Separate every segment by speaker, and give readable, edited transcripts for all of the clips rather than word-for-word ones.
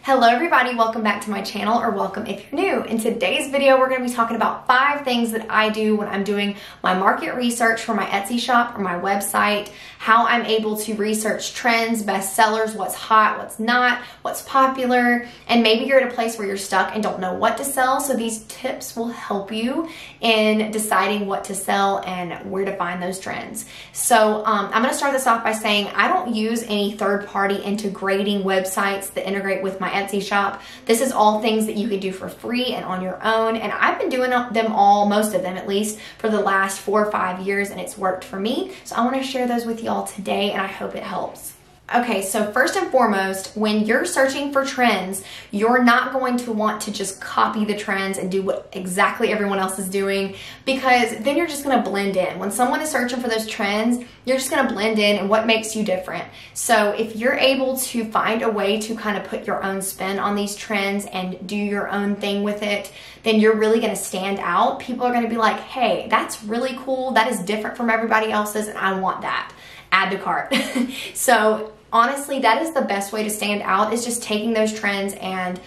Speaker 1: Hello everybody, welcome back to my channel, or welcome if you're new. In today's video, we're going to be talking about 5 things that I do when I'm doing my market research for my Etsy shop or my website, how I'm able to research trends, bestsellers, what's hot, what's not, what's popular, and maybe you're at a place where you're stuck and don't know what to sell, so these tips will help you in deciding what to sell and where to find those trends. So I'm going to start this off by saying I don't use any third-party integrating websites that integrate with my Etsy shop. This is all things that you can do for free and on your own, and I've been doing them all, most of them at least, for the last 4 or 5 years, and it's worked for me. So I want to share those with y'all today, and I hope it helps. Okay, so first and foremost, when you're searching for trends, you're not going to want to just copy the trends and do what exactly everyone else is doing, because then you're just gonna blend in. When someone is searching for those trends, you're just gonna blend in, and what makes you different. So if you're able to find a way to kind of put your own spin on these trends and do your own thing with it, then you're really gonna stand out. People are gonna be like, hey, that's really cool, that is different from everybody else's, and I want that. Add to cart. So honestly, that is the best way to stand out, is just taking those trends and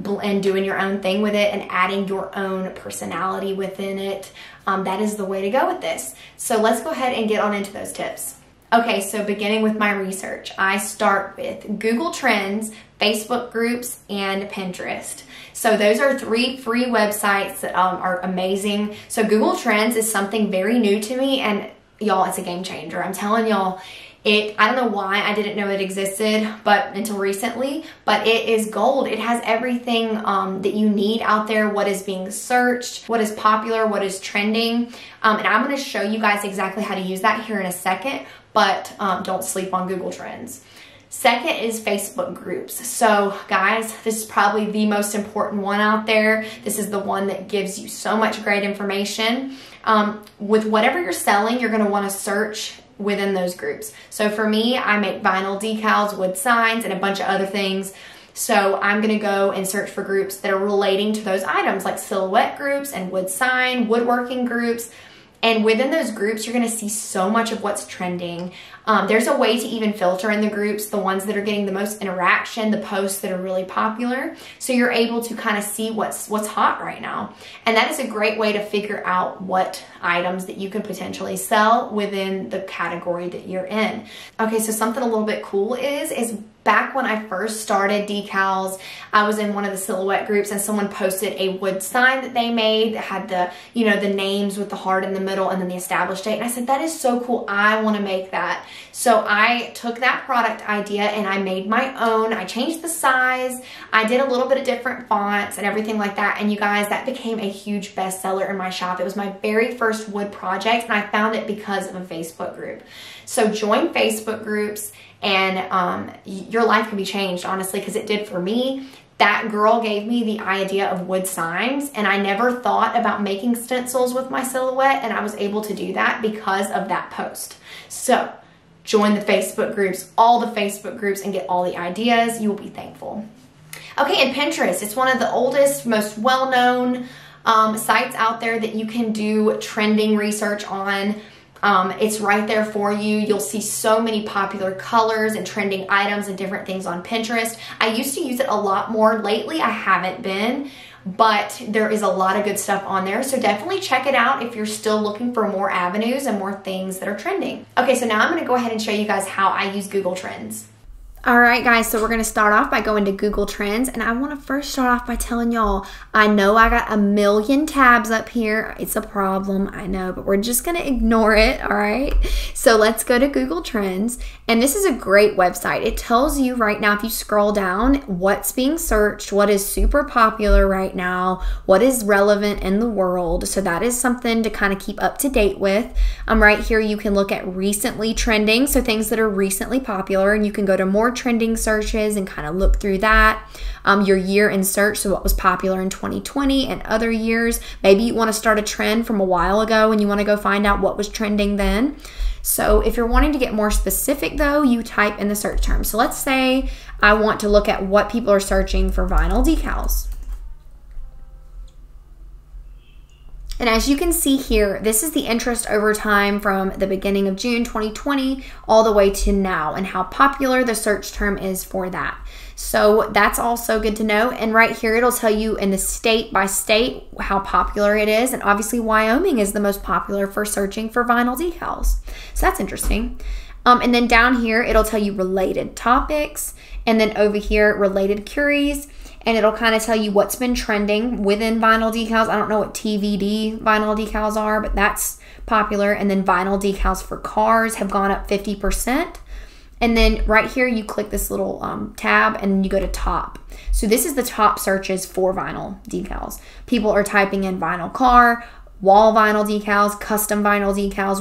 Speaker 1: doing your own thing with it and adding your own personality within it. That is the way to go with this. So let's go ahead and get on into those tips. Okay, so beginning with my research, I start with Google Trends, Facebook groups, and Pinterest. So those are 3 free websites that are amazing. So Google Trends is something very new to me, and y'all, it's a game changer. I'm telling y'all, I don't know why I didn't know it existed until recently, but it is gold. It has everything that you need out there, what is being searched, what is popular, what is trending. And I'm going to show you guys exactly how to use that here in a second, but don't sleep on Google Trends. Second is Facebook groups. So guys, this is probably the most important one out there. This is the one that gives you so much great information. With whatever you're selling, you're going to want to search within those groups. So for me, I make vinyl decals, wood signs, and a bunch of other things. So I'm going to go and search for groups that are relating to those items, like silhouette groups and wood sign, woodworking groups. And within those groups, you're going to see so much of what's trending. There's a way to even filter in the groups, the ones that are getting the most interaction, the posts that are really popular. So you're able to kind of see what's hot right now. And that is a great way to figure out what items that you can potentially sell within the category that you're in. Okay, so something a little bit cool is back when I first started decals, I was in one of the silhouette groups, and someone posted a wood sign that they made that had the, the names with the heart in the middle and then the established date. And I said, that is so cool. I want to make that. So I took that product idea and I made my own. I changed the size. I did a little bit of different fonts and everything like that. And you guys, that became a huge bestseller in my shop. It was my very first wood project, and I found it because of a Facebook group. So join Facebook groups, and your life can be changed, honestly, because it did for me. That girl gave me the idea of wood signs, and I never thought about making stencils with my silhouette, and I was able to do that because of that post. So join the Facebook groups, all the Facebook groups, and get all the ideas. You will be thankful. Okay, and Pinterest. It's one of the oldest, most well-known sites out there that you can do trending research on. It's right there for you. You'll see so many popular colors and trending items and different things on Pinterest. I used to use it a lot more. Lately, I haven't been, but there is a lot of good stuff on there. So definitely check it out if you're still looking for more avenues and more things that are trending. Okay, so now I'm going to go ahead and show you guys how I use Google Trends. Alright guys, so we're going to start off by going to Google Trends, and I want to first start off by telling y'all, I know I got a million tabs up here. It's a problem, I know, but we're just going to ignore it, alright? So let's go to Google Trends, and this is a great website. It tells you right now, if you scroll down, what's being searched, what is super popular right now, what is relevant in the world. So that is something to kind of keep up to date with. Right here you can look at recently trending, so things that are recently popular, and you can go to more trending searches and kind of look through that. Your year in search, so what was popular in 2020 and other years. Maybe you want to start a trend from a while ago and you want to go find out what was trending then. So if you're wanting to get more specific though, you type in the search term. So let's say I want to look at what people are searching for vinyl decals. And as you can see here, this is the interest over time from the beginning of June 2020 all the way to now, and how popular the search term is for that. So that's also good to know. And right here, it'll tell you in the state by state how popular it is. And obviously Wyoming is the most popular for searching for vinyl decals. So that's interesting. And then down here, it'll tell you related topics. And then over here, related queries. And it'll kind of tell you what's been trending within vinyl decals. I don't know what TVD vinyl decals are, but that's popular. And then vinyl decals for cars have gone up 50%. And then right here, you click this little tab and you go to top. So this is the top searches for vinyl decals. People are typing in vinyl car, wall vinyl decals, custom vinyl decals,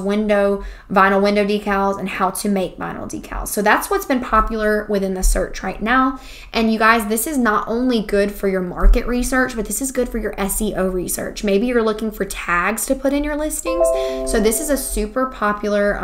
Speaker 1: vinyl window decals, and how to make vinyl decals. So that's what's been popular within the search right now. And you guys, this is not only good for your market research, but this is good for your SEO research. Maybe you're looking for tags to put in your listings. So this is a super popular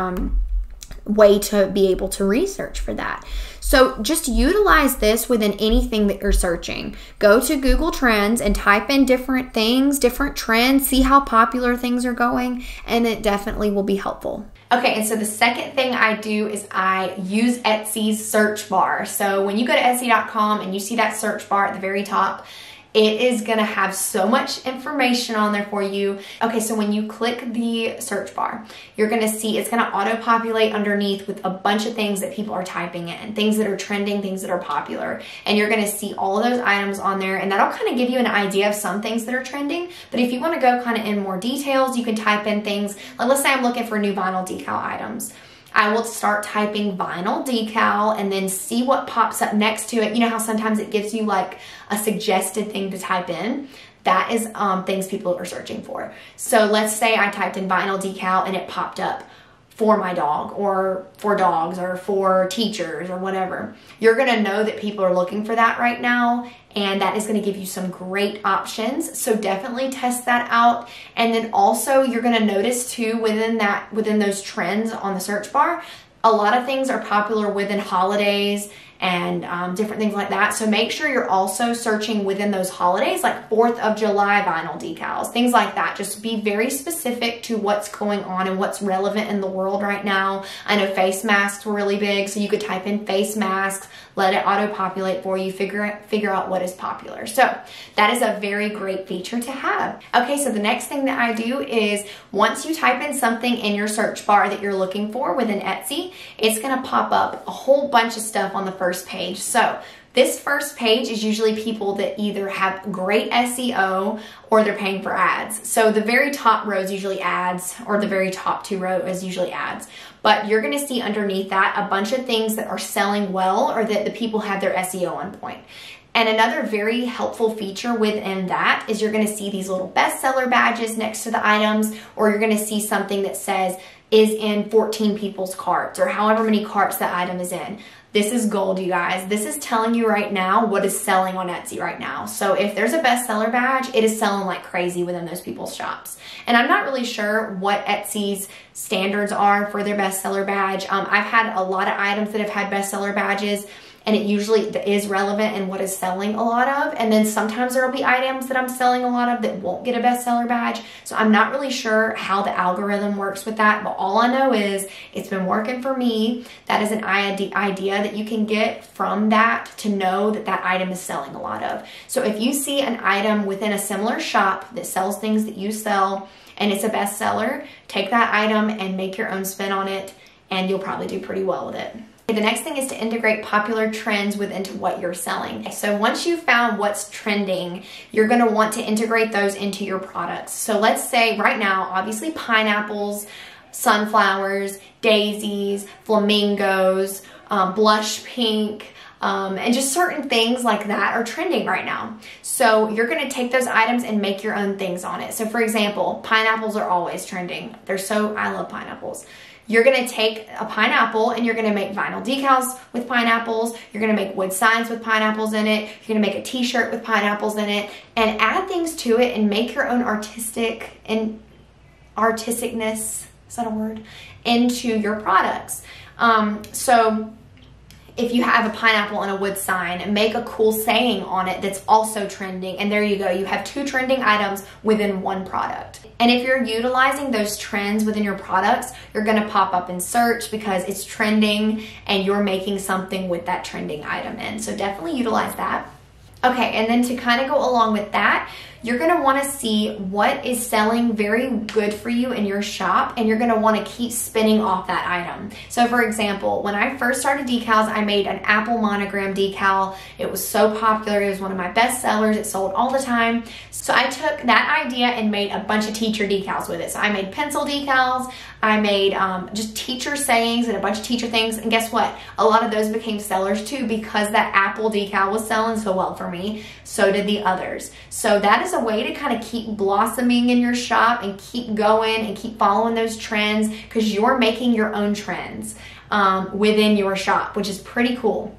Speaker 1: way to be able to research for that. So just utilize this within anything that you're searching. Go to Google Trends and type in different things, different trends, see how popular things are going, and it definitely will be helpful. Okay, and so the second thing I do is I use Etsy's search bar. So when you go to Etsy.com and you see that search bar at the very top, it is gonna have so much information on there for you. Okay, so when you click the search bar, you're gonna see it's gonna auto-populate underneath with a bunch of things that people are typing in, things that are trending, things that are popular. And you're gonna see all of those items on there, and that'll kind of give you an idea of some things that are trending. But if you wanna go kind of in more details, you can type in things, like let's say I'm looking for new vinyl decal items. I will start typing vinyl decal and then see what pops up next to it. You know how sometimes it gives you like a suggested thing to type in? That is things people are searching for. So let's say I typed in vinyl decal and it popped up for my dog or for dogs or for teachers or whatever. You're gonna know that people are looking for that right now, and that is gonna give you some great options. So definitely test that out. And then also you're gonna notice too within those trends on the search bar, a lot of things are popular within holidays and different things like that. So make sure you're also searching within those holidays, like 4th of July vinyl decals, things like that. Just be very specific to what's going on and what's relevant in the world right now. I know face masks were really big, so you could type in face masks, let it auto-populate for you, figure out what is popular. So that is a very great feature to have. Okay, so the next thing that I do is once you type in something in your search bar that you're looking for within Etsy, it's gonna pop up a whole bunch of stuff on the first page. So this first page is usually people that either have great SEO or they're paying for ads. So the very top row is usually ads, or the very top 2 row is usually ads. But you're gonna see underneath that a bunch of things that are selling well or that the people have their SEO on point. And another very helpful feature within that is you're gonna see these little bestseller badges next to the items, or you're gonna see something that says is in 14 people's carts, or however many carts the item is in. This is gold, you guys. This is telling you right now what is selling on Etsy right now. So if there's a bestseller badge, it is selling like crazy within those people's shops. And I'm not really sure what Etsy's standards are for their bestseller badge. I've had a lot of items that have had bestseller badges, and it usually is relevant in what is selling a lot of. And then sometimes there will be items that I'm selling a lot of that won't get a bestseller badge. So I'm not really sure how the algorithm works with that, but all I know is it's been working for me. That is an idea that you can get from that to know that that item is selling a lot of. So if you see an item within a similar shop that sells things that you sell and it's a bestseller, take that item and make your own spin on it, and you'll probably do pretty well with it. The next thing is to integrate popular trends into what you're selling. So once you've found what's trending, you're gonna want to integrate those into your products. So let's say right now, obviously pineapples, sunflowers, daisies, flamingos, blush pink, and just certain things like that are trending right now. So you're gonna take those items and make your own things on it. So for example, pineapples are always trending. I love pineapples. You're gonna take a pineapple and you're gonna make vinyl decals with pineapples. You're gonna make wood signs with pineapples in it. You're gonna make a t-shirt with pineapples in it, and add things to it and make your own artisticness, is that a word, into your products. So if you have a pineapple on a wood sign, make a cool saying on it that's also trending. And there you go. You have 2 trending items within one product. And if you're utilizing those trends within your products, you're going to pop up in search because it's trending and you're making something with that trending item in. So definitely utilize that. Okay, and then to kind of go along with that, you're going to want to see what is selling very good for you in your shop, and you're going to want to keep spinning off that item. So for example, when I first started decals, I made an apple monogram decal. It was so popular. It was one of my best sellers. It sold all the time. So I took that idea and made a bunch of teacher decals with it. So I made pencil decals. I made just teacher sayings and a bunch of teacher things. And guess what? A lot of those became sellers too because that apple decal was selling so well for me. So did the others. So that is a way to kind of keep blossoming in your shop and keep going and keep following those trends because you're making your own trends within your shop, which is pretty cool.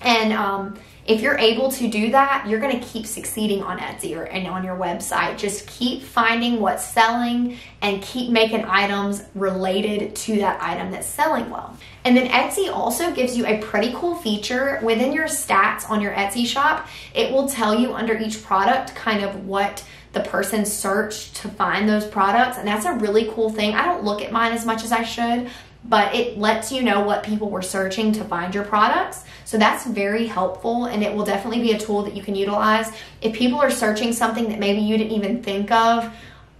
Speaker 1: And if you're able to do that, you're going to keep succeeding on Etsy and on your website. Just keep finding what's selling and keep making items related to that item that's selling well. And then Etsy also gives you a pretty cool feature within your stats on your Etsy shop. It will tell you under each product kind of what the person searched to find those products. And that's a really cool thing. I don't look at mine as much as I should, but it lets you know what people were searching to find your products. So that's very helpful, and it will definitely be a tool that you can utilize. If people are searching something that maybe you didn't even think of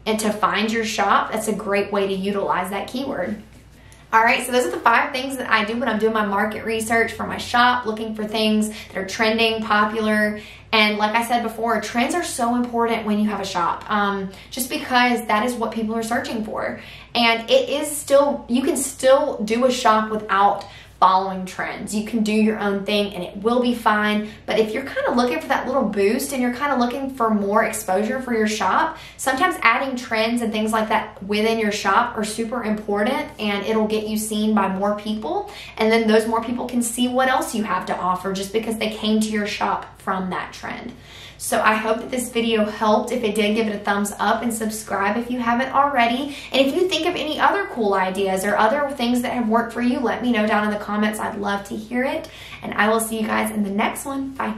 Speaker 1: and to find your shop, that's a great way to utilize that keyword. All right, so those are the 5 things that I do when I'm doing my market research for my shop, looking for things that are trending, popular. And like I said before, trends are so important when you have a shop, just because that is what people are searching for. And it is still, you can still do a shop without following trends. You can do your own thing and it will be fine. But if you're kind of looking for that little boost and you're kind of looking for more exposure for your shop, sometimes adding trends and things like that within your shop are super important, and it'll get you seen by more people. And then those more people can see what else you have to offer just because they came to your shop from that trend. So I hope that this video helped. If it did, give it a thumbs up and subscribe if you haven't already. And if you think of any other cool ideas or other things that have worked for you, let me know down in the comments. I'd love to hear it. And I will see you guys in the next one. Bye.